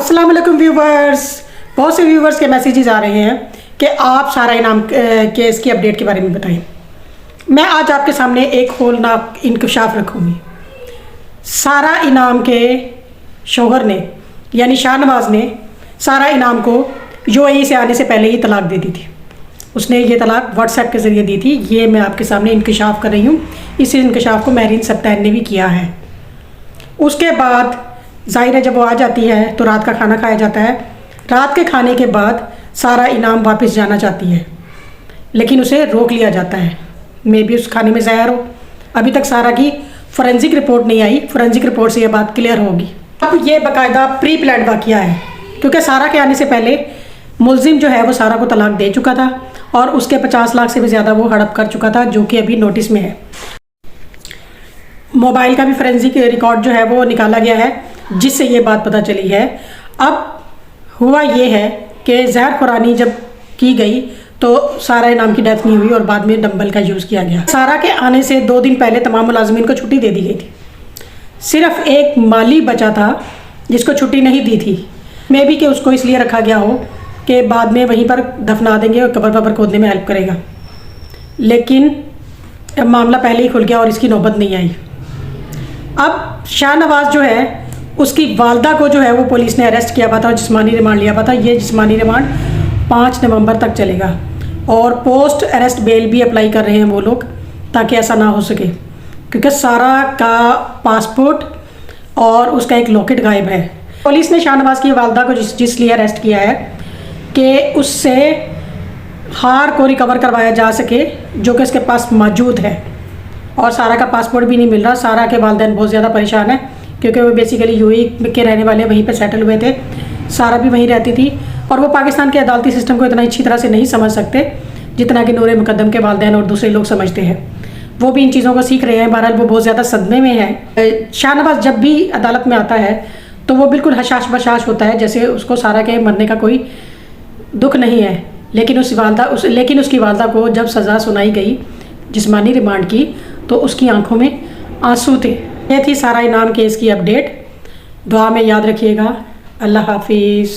अस्सलाम वालेकुम व्यूवर्स। बहुत से व्यूवर्स के मैसेजेस आ रहे हैं कि आप सारा इनाम केस की अपडेट के बारे में बताएं। मैं आज आपके सामने एक होलनाक इंकशाफ रखूँगी। सारा इनाम के शौहर ने यानी शाहनवाज ने सारा इनाम को यूएई से आने से पहले ही तलाक दे दी थी। उसने ये तलाक व्हाट्सएप के ज़रिए दी थी। ये मैं आपके सामने इंकशाफ कर रही हूँ। इस इंकशाफ को महरीन सत्तान ने भी किया है। उसके बाद ज़ाहिर है जब वो आ जाती है तो रात का खाना खाया जाता है। रात के खाने के बाद सारा इनाम वापस जाना चाहती है, लेकिन उसे रोक लिया जाता है। मे भी उस खाने में जहर हो। अभी तक सारा की फोरेंसिक रिपोर्ट नहीं आई। फोरेंसिक रिपोर्ट से ये बात क्लियर होगी। अब ये बाकायदा प्री प्लान वाक़या है, क्योंकि सारा के आने से पहले मुलजिम जो है वो सारा को तलाक दे चुका था और उसके 50 लाख से भी ज़्यादा वो हड़प कर चुका था, जो कि अभी नोटिस में है। मोबाइल का भी फोरेंसिक रिकॉर्ड जो है वो निकाला गया है, जिससे ये बात पता चली है। अब हुआ ये है कि जहर खुरानी जब की गई तो सारा इनाम की डेथ नहीं हुई और बाद में डंबल का यूज़ किया गया। सारा के आने से 2 दिन पहले तमाम मुलाजमीन को छुट्टी दे दी गई थी। सिर्फ एक माली बचा था जिसको छुट्टी नहीं दी थी। मे भी कि उसको इसलिए रखा गया हो कि बाद में वहीं पर दफना देंगे और कब्र खोदने में हेल्प करेगा, लेकिन अब मामला पहले ही खुल गया और इसकी नौबत नहीं आई। अब शाहनवाज जो है उसकी वालदा को जो है वो पुलिस ने अरेस्ट किया हुआ था और जिस्मानी रिमांड लिया हुआ था। ये जिस्मानी रिमांड 5 नवंबर तक चलेगा और पोस्ट अरेस्ट बेल भी अप्लाई कर रहे हैं वो लोग, ताकि ऐसा ना हो सके, क्योंकि सारा का पासपोर्ट और उसका एक लॉकेट गायब है। पुलिस ने शाहनवाज की वालदा को जिसलिए अरेस्ट किया है कि उससे हार को रिकवर करवाया जा सके जो कि उसके पास मौजूद है, और सारा का पासपोर्ट भी नहीं मिल रहा। सारा के वालिदैन बहुत ज़्यादा परेशान है, क्योंकि वो बेसिकली यूएई के रहने वाले, वहीं पे सेटल हुए थे। सारा भी वहीं रहती थी और वो पाकिस्तान के अदालती सिस्टम को इतना अच्छी तरह से नहीं समझ सकते जितना कि नूर मुकद्दम के वालिदैन और दूसरे लोग समझते हैं। वो भी इन चीज़ों को सीख रहे हैं। बहरहाल वो बहुत ज़्यादा सदमे में है। शाहनवाज जब भी अदालत में आता है तो वो बिल्कुल हशाश बशाश होता है, जैसे उसको सारा के मरने का कोई दुख नहीं है। लेकिन उसकी वालदा को जब सज़ा सुनाई गई जिस्मानी रिमांड की तो उसकी आंखों में आंसू थे। ये थी सारा इनाम केस की अपडेट। दुआ में याद रखिएगा। अल्लाह हाफिज़।